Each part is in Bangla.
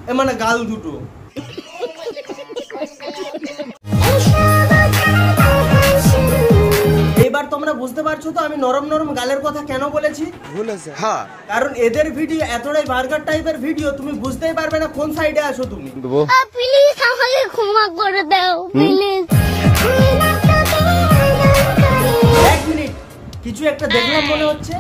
এ মানে গাল দুটো। এবার তোমরা বুঝতে পারছো তো আমি নরম নরম গালের কথা কেন বলেছি? হ্যাঁ, কারণ এদের ভিডিও এতটাই বার্গার টাইপের ভিডিও, তুমি বুঝতেই পারবে না কোন সাইডে আছো তুমি। প্লিজ আমাকে ক্ষমা করে দাও প্লিজ। এক মিনিট, কিছু একটা দেখলাম মনে হচ্ছে।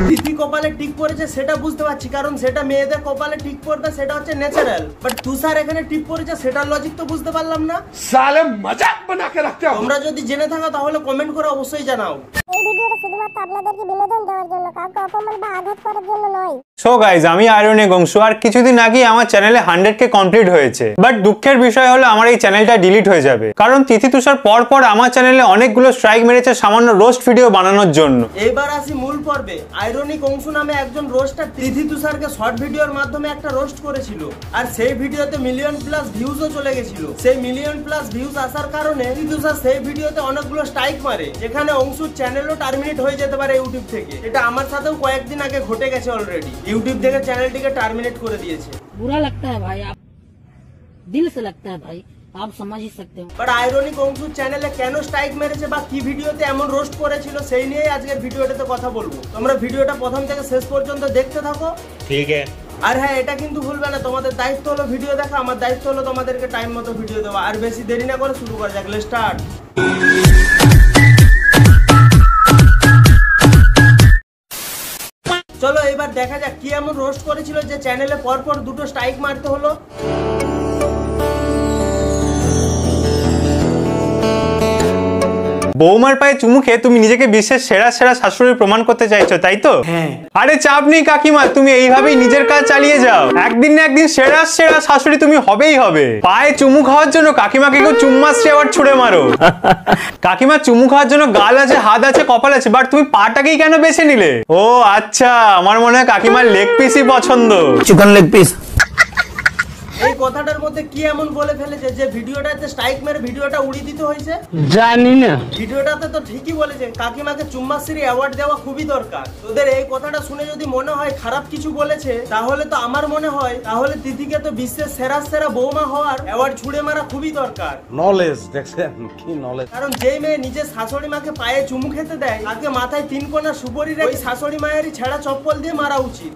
তিথি কপালে টিক পড়েছে সেটা বুঝতে পারছি, কারণ সেটা মেয়েদের কপালে টিক পড়বে, সেটা হচ্ছে ন্যাচারাল। বাট তুষার এখানে টিক পড়েছে সেটার লজিক তো বুঝতে পারলাম না। সালে মজাক বানা কে রাখতে হবে। তোমরা যদি জেনে থাকো তাহলে কমেন্ট করে অবশ্যই জানাও। এই ভিডিওটা শুধুমাত্র আপনাদেরকে বিনোদন দেওয়ার জন্য, কাউকে অপমান বা আঘাত করার জন্য নয়। সো গাইজ, আমি আয়রন গংশু। আর কিছুদিন আগে আমার চ্যানেলে 100K কমপ্লিট হয়েছে। বাট দুঃখের বিষয় হলো আমার এই চ্যানেলটা ডিলিট হয়ে যাবে, কারণ তিথি তুষার পর পর আমার চ্যানেলে অনেকগুলো স্ট্রাইক মেরেছে সামান্য রোস্ট ভিডিও বানানোর জন্য। এবার আসি মূল পর্বে। আয়রনিক অংশু নামে একজন রোস্টার তিথি তুষারকে শর্ট ভিডিওর মাধ্যমে একটা রোস্ট করেছিল, আর সেই ভিডিওতে মিলিয়ন প্লাস ভিউজও চলে গেছিল। সেই মিলিয়ন প্লাস ভিউজ আসার কারণে তিথি তুষার সেই ভিডিওতে অনেকগুলো স্ট্রাইক মারে, যেখানে অংশুর চ্যানেলও টার্মিনেট হয়ে যেতে পারে ইউটিউব থেকে। এটা আমার সাথেও কয়েকদিন আগে ঘটে গেছে অলরেডি। ইউটিউব থেকে চ্যানেলটিকে টার্মিনেট করে দিয়েছে। बुरा लगता है भाई, आप दिल से लगता है भाई, आप समझ ही सकते हो। বাট আয়রনিক অংশুর চ্যানেলে কেন স্ট্রাইক মেরেছে বা কি ভিডিওতে এমন রোস্ট করেছিল সেই নিয়েই আজকের ভিডিওটাতে কথা বলবো। তোমরা ভিডিওটা প্রথম থেকে শেষ পর্যন্ত দেখতে থাকো, ঠিক আছে? আর হ্যাঁ, এটা কিন্তু ভুলবে না, তোমাদের দায়িত্ব হলো ভিডিও দেখা, আমার দায়িত্ব হলো তোমাদেরকে টাইম মতো ভিডিও দেওয়া। আর বেশি দেরি না করে শুরু করা যাক। Let's start. চলো এবার দেখা যাক কি এমন রোস্ট করেছিল যে চ্যানেলে পরপর দুটো স্ট্রাইক মারতে হলো। বৌমার পায়ে চুমু খেয়ে তুমি নিজেকে বিশ্বের সেরা সেরা শাশুড়ি প্রমাণ করতে চাইছো, তাই তো? হ্যাঁ। আরে চাপ নেই কাকিমা, তুমি এইভাবেই নিজের কাজ চালিয়ে যাও। একদিন না একদিন সেরা সেরা শাশুড়ি তুমি হবেই হবে। পায়ে চুমু খাওয়ার জন্য কাকিমাকে কেউ চুম্মাশ্রী আবার ছুড়ে মারো। কাকিমা চুমু খাওয়ার জন্য গাল আছে, হাত আছে, কপাল আছে, বাট তুমি পাটাকেই কেন বেছে নিলে? ও আচ্ছা, আমার মনে হয় কাকিমার লেগ পিসই পছন্দ। Chicken leg piece. এই কথাটার মধ্যে কি এমন বলে ফেলেছে যে ভিডিওটাতে স্ট্রাইক মেরে ভিডিওটা উড়িয়ে দিতে হয়েছে? জানি না। ভিডিওটাতে তো ঠিকই বলেছে কাকিমাকে চুম্মাশ্রী অ্যাওয়ার্ড দেওয়া খুবই দরকার। তোদের এই কথাটা শুনে যদি মনে হয় খারাপ কিছু বলেছে, তাহলে তো আমার মনে হয় তাহলে তিথিকে তো বিশ্বের সেরা সেরা বৌমা হওয়ার অ্যাওয়ার্ড ছুড়ে মারা খুবই দরকার। নলেজ দেখছেন কি নলেজ। কারণ যেই মেয়ে নিজের শাশুড়ি মাকে পায়ে চুমু খেতে দেয়, তাকে মাথায় 3 কোণা সুপরি রেখে ওই শাশুড়ি মায়েরই ছেঁড়া চপ্পল দিয়ে মারা উচিত।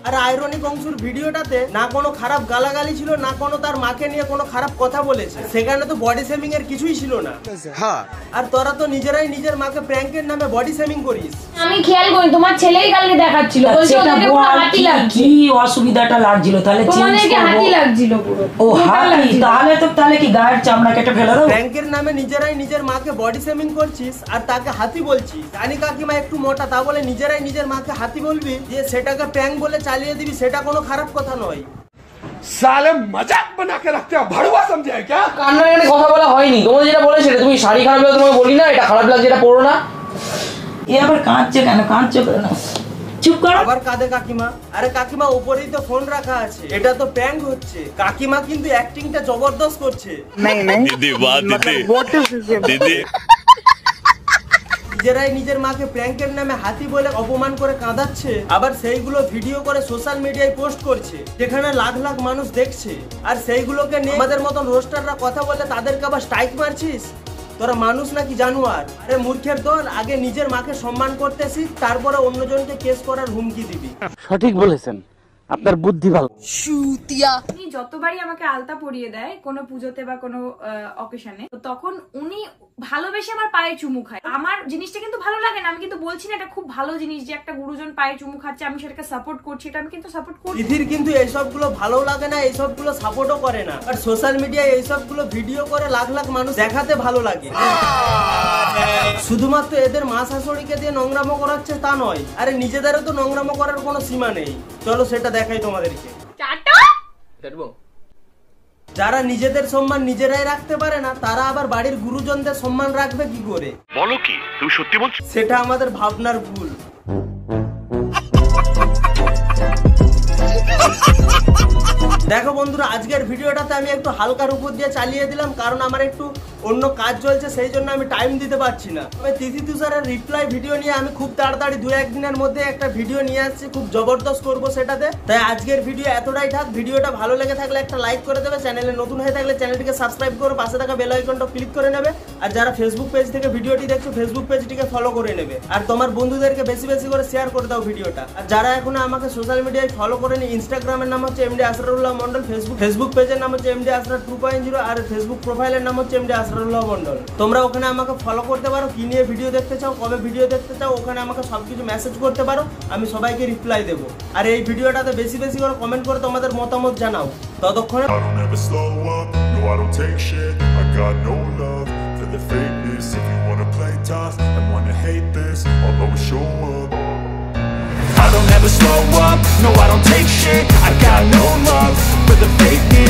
আর আয়রনিক অংশুর ভিডিওটাতে না কোনো খারাপ গালাগালি ছিল, না কোনো তার মাকে নিয়ে কোনো খারাপ কথা বলেছে। সেখানে তো বডি শেমিং এর কিছুই ছিল না। হ্যাঁ, আর তোরা তো নিজেরাই নিজের মাকে প্র্যাঙ্কের নামে বডি শেমিং করিস। আমি খেয়াল করি তোমার ছেলেই কালকে দেখাচ্ছিল, বলছে ওদেরকে পুরো হাতি লাগছে। কি অসুবিধাটা লাগছিল তাহলে? তোমাদেরকে হাতি লাগছিল পুরো। ও হাতি? তাহলে কি গায়ের চামড়া কেটে ফেলে দাও? প্র্যাঙ্কের নামে নিজেরাই নিজের মাকে বডি শেমিং করছিস আর তাকে হাতি বলছিস। জানি কাকিমা একটু মোটা, তা বলে নিজেরাই নিজের মাকে হাতি বলবি, যে সেটাকে প্র্যাঙ্ক বলে চালিয়ে দিবি, সেটা কোনো খারাপ কথা নয়। साले मजाक बना के रखते हो, भड़वा समझे है क्या? কান্নার এখানে কথা বলা হয়নি, তোমার যেটা বলে সেটা। তুমি শাড়ি খারাপ লাগলে তোমাকে বলি না এটা খারাপ লাগছে, এটা পরো না। এ আবার কাঁদছে কেন? কাঁদছে কেন? চুপ করো। আবার কাঁদে কাকিমা? আরে কাকিমা, উপরেই তো ফোন রাখা আছে, এটা তো প্র্যাঙ্ক হচ্ছে। কাকিমা কিন্তু অ্যাক্টিংটা জবরদস্ত করছে। दीदी वाह दीदी दीदी নিজেরাই নিজের মাকে প্র্যাঙ্কের নামে হাতি বলে অপমান করে কাঁদাচ্ছে, আবার সেইগুলো ভিডিও করে সোশ্যাল মিডিয়ায় পোস্ট করছে, যেখানে লাখ লাখ মানুষ দেখছে। আর সেইগুলোকে নিয়ে আমাদের মতন রোস্টাররা কথা বলে তাদেরকে আবার স্ট্রাইক মারছিস। তোরা মানুষ নাকি জানোয়ার? আরে মূর্খের দল, আগে নিজের মাকে সম্মান করতে শিখ, তারপরে অন্যজনকে কেস করার হুমকি দিবি। সঠিক বলেছেন, আপনার বুদ্ধি ভালো। উনি যতবারই আমাকে আলতা পরিয়ে দেয় কোনো পুজোতে বা কোনো অকেশনে, তখন উনি ভালোবেসে আমার পায়ে চুমু খায়। আমার জিনিসটা কিন্তু ভালো লাগে না, আমি কিন্তু বলছি না এটা খুব ভালো জিনিস যে একটা গুরুজন পায়ে চুমু খাচ্ছে, আমি সেটাকে সাপোর্ট করছি, এটা আমি কিন্তু সাপোর্ট করছি। তিথির কিন্তু এইসবগুলো ভালো লাগে না, এইসবগুলো সাপোর্টও করে না। আর সোশ্যাল মিডিয়ায় এইসবগুলো ভিডিও করে লাখ লাখ মানুষ দেখাতে ভালো লাগে। শুধুমাত্র এদের মা শাশুড়িকে দিয়ে নোংরামো করাচ্ছে তা নয়, আরে নিজেদেরও তো নোংরামো করার কোনো সীমা নেই। চলো সেটা দেখাই তোমাদেরকে। যারা নিজেদের সম্মান নিজেরাই রাখতে পারে না, তারা আবার বাড়ির গুরুজনদের সম্মান রাখবে কি করে? বলো কি তুমি সত্যি বলছো? সেটা আমাদের ভাবনার ভুল। দেখো বন্ধুরা, আজকের ভিডিওটাতে আমি একটু হালকার উপর দিয়ে চালিয়ে দিলাম, কারণ আমার একটু অন্য কাজ চলছে, সেই জন্য আমি টাইম দিতে পারছি না। তবে তিথি তুষারের রিপ্লাই ভিডিও নিয়ে আমি খুব তাড়াতাড়ি 2-1 দিনের মধ্যে একটা ভিডিও নিয়ে আসছি, খুব জবরদস্ত করবো সেটাতে। তাই আজকের ভিডিও এতটাই থাক। ভিডিওটা ভালো লেগে থাকলে একটা লাইক করে দেবে, চ্যানেলে নতুন হয়ে থাকলে চ্যানেলটিকে সাবস্ক্রাইব করে পাশে থাকা বেল আইকনটা ক্লিক করে নেবে, আর যারা ফেসবুক পেজ থেকে ভিডিওটি দেখছো ফেসবুক পেজটিকে ফলো করে নেবে, আর তোমার বন্ধুদেরকে বেশি বেশি করে শেয়ার করে দাও ভিডিওটা। আর যারা এখনো আমাকে সোশ্যাল মিডিয়ায় ফলো করেনি, ইনস্টাগ্রামের নাম হচ্ছে এমডি আসরারুল্লাহ মন্ডল, ফেসবুক পেজের নাম হচ্ছে এমডি আসরার 2.0, আর ফেসবুক প্রোফাইলের নাম হচ্ছে এমডি আসরারুল্লাহ মন্ডল। তোমরা ওখানে আমাকে ফলো করতে পারো, কি নিয়ে ভিডিও দেখতে চাও, কবে ভিডিও দেখতে চাও, ওখানে আমাকে সবকিছু মেসেজ করতে পারো, আমি সবাইকে রিপ্লাই দেবো। আর এই ভিডিওটাতে বেশি বেশি করে কমেন্ট করে তোমাদের মতামত জানাও। ততক্ষণে I don't ever slow up, no I don't take shit. I got no love for the fakeness. If you wanna play tough and wanna hate this, I'll always show up. I don't ever slow up, no I don't take shit. I got no love for the fakeness.